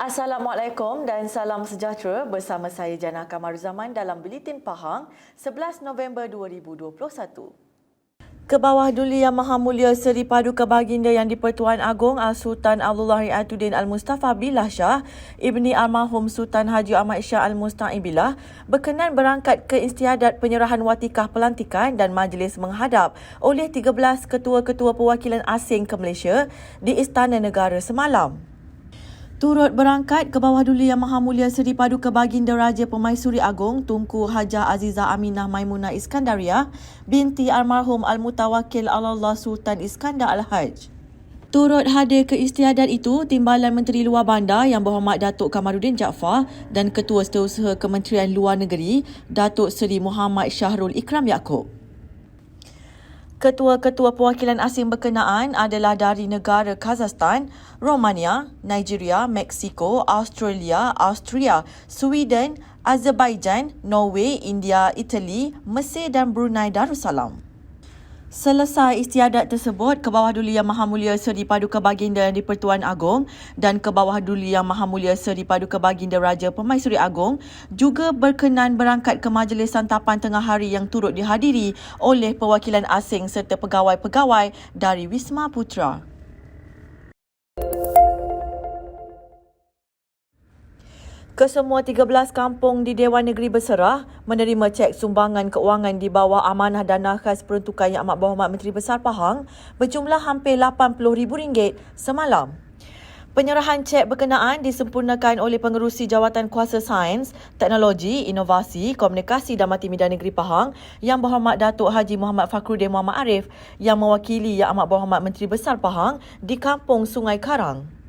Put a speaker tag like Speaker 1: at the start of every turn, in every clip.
Speaker 1: Assalamualaikum dan salam sejahtera bersama saya Jana Kamaruzaman dalam Buletin Pahang 11 November 2021. Kebawah Duli Yang Maha Mulia Seri Paduka Baginda Yang di-Pertuan Agong Al-Sultan Abdullah Ri'atuddin Al-Mustafa Billah Shah, Ibni Almarhum Sultan Haji Ahmad Shah Al-Musta'in Billah berkenan berangkat ke istiadat penyerahan watikah pelantikan dan majlis menghadap oleh 13 ketua-ketua perwakilan asing ke Malaysia di Istana Negara semalam. Turut berangkat ke bawah Duli Yang Maha Mulia Seri Paduka Baginda Raja Pemaisuri Agong Tunku Hajah Azizah Aminah Maimunah Iskandariah binti almarhum Al-Mutawakkil Allah Sultan Iskandar Al-Haj. Turut hadir ke istiadat itu Timbalan Menteri Luar Bandar Yang Berhormat Datuk Kamaluddin Jaafar dan Ketua Setiausaha Kementerian Luar Negeri Datuk Seri Muhammad Syahrul Ikram Yaakob. Ketua-ketua perwakilan asing berkenaan adalah dari negara Kazakhstan, Romania, Nigeria, Mexico, Australia, Austria, Sweden, Azerbaijan, Norway, India, Itali, Mesir dan Brunei Darussalam. Selesai istiadat tersebut, ke bawah Duli Yang Maha Mulia Seri Paduka Baginda Yang di-Pertuan Agong dan ke bawah Duli Yang Maha Mulia Seri Paduka Baginda Raja Pemaisuri Agong juga berkenan berangkat ke majlis santapan tengah hari yang turut dihadiri oleh perwakilan asing serta pegawai-pegawai dari Wisma Putra. Kesemua 13 kampung di Dewan Negeri Berserah menerima cek sumbangan keuangan di bawah amanah dana khas peruntukan Yang Amat Berhormat Menteri Besar Pahang berjumlah hampir RM80,000 semalam. Penyerahan cek berkenaan disempurnakan oleh Pengerusi Jawatan Kuasa Sains, Teknologi, Inovasi, Komunikasi dan Multimedia Negeri Pahang Yang Berhormat Datuk Haji Muhammad Fakhruddin Muhammad Arif yang mewakili Yang Amat Berhormat Menteri Besar Pahang di Kampung Sungai Karang.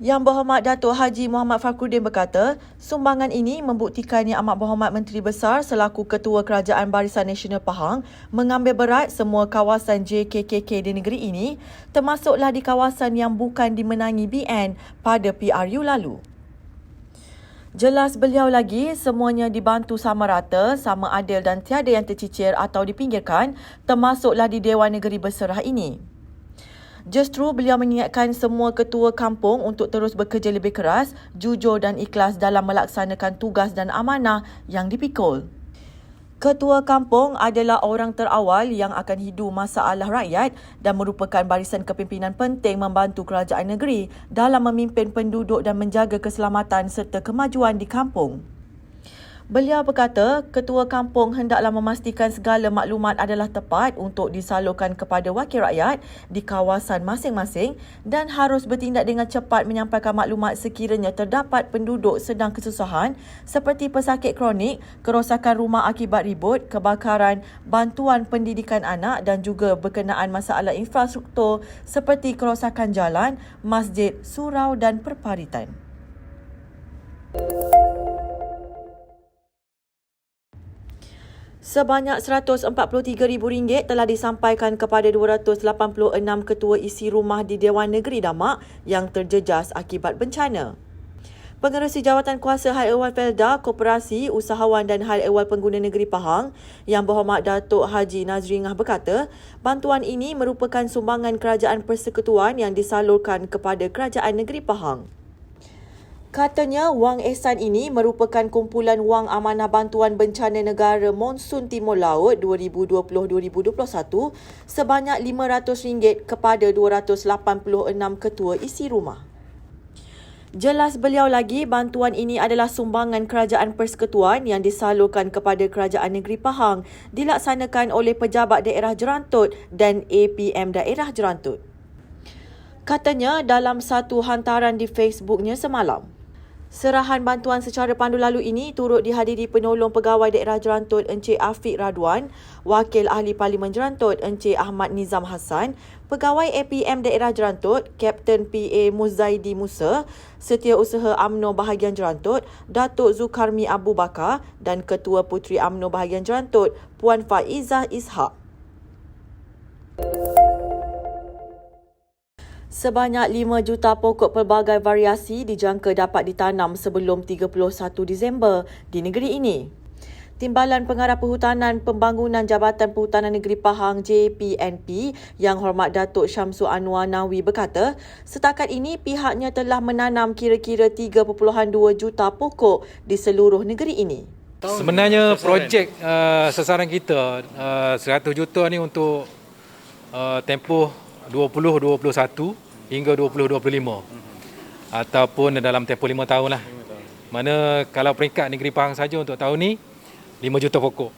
Speaker 1: Yang Berhormat Datuk Haji Muhammad Fakhruddin berkata, sumbangan ini membuktikan Yang Amat Berhormat Menteri Besar selaku Ketua Kerajaan Barisan Nasional Pahang mengambil berat semua kawasan JKKK di negeri ini, termasuklah di kawasan yang bukan dimenangi BN pada PRU lalu. Jelas beliau lagi, semuanya dibantu sama rata, sama adil dan tiada yang tercicir atau dipinggirkan, termasuklah di Dewan Negeri Berserah ini. Justru beliau mengingatkan semua ketua kampung untuk terus bekerja lebih keras, jujur dan ikhlas dalam melaksanakan tugas dan amanah yang dipikul. Ketua kampung adalah orang terawal yang akan hidu masalah rakyat dan merupakan barisan kepimpinan penting membantu kerajaan negeri dalam memimpin penduduk dan menjaga keselamatan serta kemajuan di kampung. Beliau berkata, ketua kampung hendaklah memastikan segala maklumat adalah tepat untuk disalurkan kepada wakil rakyat di kawasan masing-masing dan harus bertindak dengan cepat menyampaikan maklumat sekiranya terdapat penduduk sedang kesusahan seperti pesakit kronik, kerosakan rumah akibat ribut, kebakaran, bantuan pendidikan anak dan juga berkenaan masalah infrastruktur seperti kerosakan jalan, masjid, surau dan perparitan. Sebanyak RM143,000 telah disampaikan kepada 286 ketua isi rumah di Dewan Negeri Damak yang terjejas akibat bencana. Pengerusi Jawatan Kuasa Hal Ehwal Felda, Koperasi, Usahawan dan Hal Ehwal Pengguna Negeri Pahang Yang Berhormat Datuk Haji Nazringah berkata, bantuan ini merupakan sumbangan Kerajaan Persekutuan yang disalurkan kepada Kerajaan Negeri Pahang. Katanya, wang ihsan ini merupakan kumpulan wang amanah bantuan bencana negara Monsun Timur Laut 2020-2021 sebanyak RM500 kepada 286 ketua isi rumah. Jelas beliau lagi, bantuan ini adalah sumbangan Kerajaan Persekutuan yang disalurkan kepada Kerajaan Negeri Pahang dilaksanakan oleh Pejabat Daerah Jerantut dan APM Daerah Jerantut. Katanya dalam satu hantaran di Facebooknya semalam. Serahan bantuan secara pandu lalu ini turut dihadiri penolong pegawai daerah Jerantut Encik Afiq Radwan, Wakil Ahli Parlimen Jerantut Encik Ahmad Nizam Hassan, Pegawai APM Daerah Jerantut Kapten PA Muzaidi Musa, Setiausaha UMNO Bahagian Jerantut Datuk Zulkarmi Abu Bakar dan Ketua Puteri UMNO Bahagian Jerantut Puan Faizah Ishak. Sebanyak 5 juta pokok pelbagai variasi dijangka dapat ditanam sebelum 31 Disember di negeri ini. Timbalan Pengarah Perhutanan Pembangunan Jabatan Perhutanan Negeri Pahang JPNP Yang Hormat Datuk Syamsul Anwar Nawi berkata, setakat ini pihaknya telah menanam kira-kira 3.2 juta pokok di seluruh negeri ini.
Speaker 2: Sebenarnya projek sasaran kita 100 juta ni untuk tempoh 2021 hingga 2025 ataupun dalam tempoh 5 tahun lah. Mana kalau peringkat negeri Pahang saja untuk tahun ni 5 juta pokok.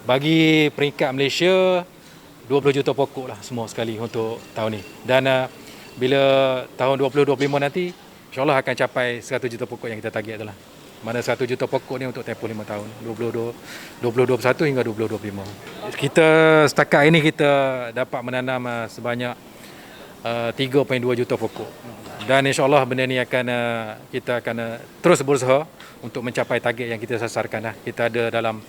Speaker 2: Bagi peringkat Malaysia 20 juta pokok lah semua sekali untuk tahun ni. Dan bila tahun 2025 nanti insyaAllah akan capai 100 juta pokok yang kita target itulah. Mana 100 juta pokok ni untuk tempoh 5 tahun 2021 hingga 2025. Kita setakat ini kita dapat menanam sebanyak 3.2 juta pokok. Dan insyaAllah benda ni kita akan terus berusaha untuk mencapai target yang kita sasarkan lah. Kita ada dalam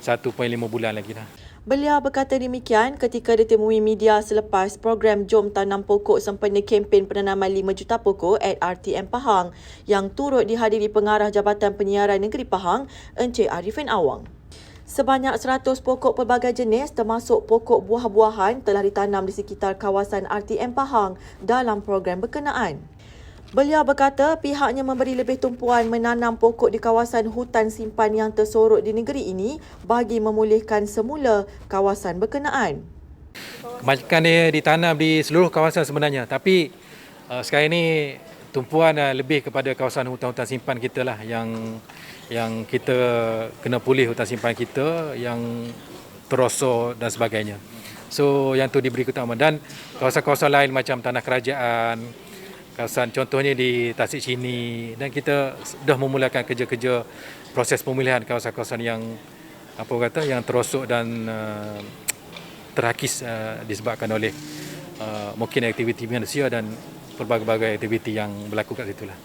Speaker 2: 1.5 bulan lagi lah.
Speaker 1: Beliau berkata demikian ketika ditemui media selepas program Jom Tanam Pokok sempena kempen penanaman 5 juta pokok at RTM Pahang yang turut dihadiri Pengarah Jabatan Penyiaran Negeri Pahang, Encik Arifin Awang. Sebanyak 100 pokok pelbagai jenis termasuk pokok buah-buahan telah ditanam di sekitar kawasan RTM Pahang dalam program berkenaan. Beliau berkata pihaknya memberi lebih tumpuan menanam pokok di kawasan hutan simpan yang tersorot di negeri ini bagi memulihkan semula kawasan berkenaan.
Speaker 2: Kebanyakan dia ditanam di seluruh kawasan sebenarnya, tapi sekarang ini tumpuan lebih kepada kawasan hutan-hutan simpan kita lah yang kita kena pulih hutan simpan kita yang terosor dan sebagainya. So yang tu diberi keutamaan dan kawasan-kawasan lain macam tanah kerajaan, kawasan contohnya di Tasik Chini, dan kita sudah memulakan kerja-kerja proses pemulihan kawasan-kawasan yang yang terosok dan terhakis disebabkan oleh mungkin aktiviti manusia dan pelbagai aktiviti yang berlaku kat situlah.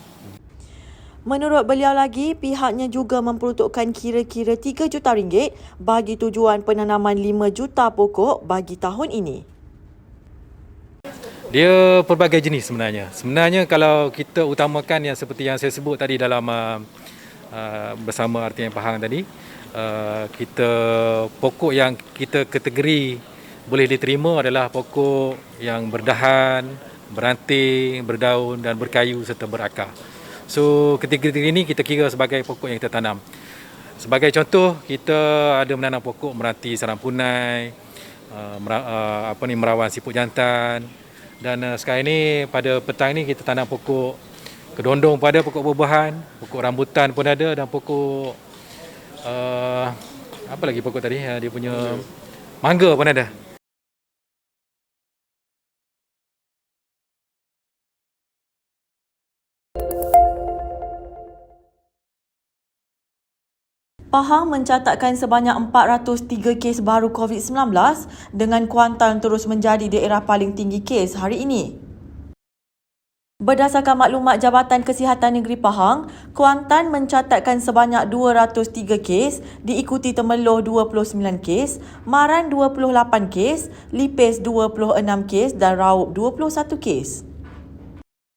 Speaker 1: Menurut beliau lagi, pihaknya juga memperuntukkan kira-kira 3 juta ringgit bagi tujuan penanaman 5 juta pokok bagi tahun ini.
Speaker 2: Dia pelbagai jenis sebenarnya. Sebenarnya kalau kita utamakan yang seperti yang saya sebut tadi dalam bersama RTM Pahang tadi, kita pokok yang kita kategori boleh diterima adalah pokok yang berdahan, beranting, berdaun dan berkayu serta berakar. So kategori ini kita kira sebagai pokok yang kita tanam. Sebagai contoh, kita ada menanam pokok meranti sarang punai, merawan siput jantan. Dan sekarang ini pada petang ni kita tanam pokok kedondong pada pokok buah-buahan, pokok rambutan pun ada dan pokok apa lagi pokok tadi dia punya mangga pun ada.
Speaker 1: Pahang mencatatkan sebanyak 403 kes baru COVID-19 dengan Kuantan terus menjadi daerah paling tinggi kes hari ini. Berdasarkan maklumat Jabatan Kesihatan Negeri Pahang, Kuantan mencatatkan sebanyak 203 kes, diikuti Temerloh 29 kes, Maran 28 kes, Lipis 26 kes dan Raub 21 kes.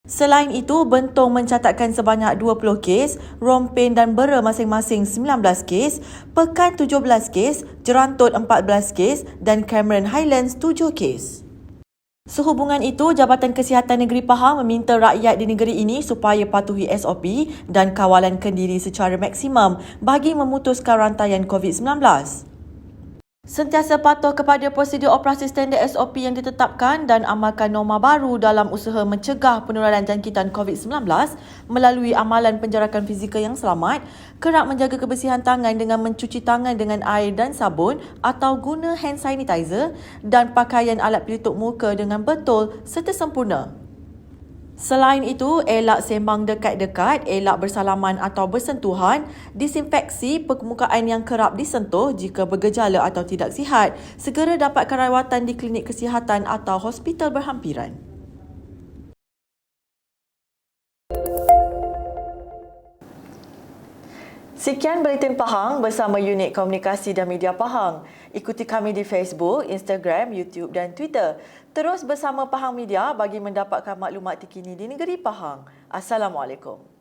Speaker 1: Selain itu, Bentong mencatatkan sebanyak 20 kes, Rompin dan Bera masing-masing 19 kes, Pekan 17 kes, Jerantut 14 kes dan Cameron Highlands 7 kes. Sehubungan itu, Jabatan Kesihatan Negeri Pahang meminta rakyat di negeri ini supaya patuhi SOP dan kawalan kendiri secara maksimum bagi memutuskan rantaian COVID-19. Sentiasa patuh kepada prosedur operasi standard SOP yang ditetapkan dan amalkan norma baru dalam usaha mencegah penularan jangkitan COVID-19 melalui amalan penjarakan fizikal yang selamat, kerap menjaga kebersihan tangan dengan mencuci tangan dengan air dan sabun atau guna hand sanitizer dan pakaian alat pelitup muka dengan betul serta sempurna. Selain itu, elak sembang dekat-dekat, elak bersalaman atau bersentuhan, disinfeksi permukaan yang kerap disentuh jika bergejala atau tidak sihat, segera dapatkan rawatan di klinik kesihatan atau hospital berhampiran. Sekian Buletin Pahang bersama Unit Komunikasi dan Media Pahang. Ikuti kami di Facebook, Instagram, YouTube dan Twitter. Terus bersama Pahang Media bagi mendapatkan maklumat terkini di negeri Pahang. Assalamualaikum.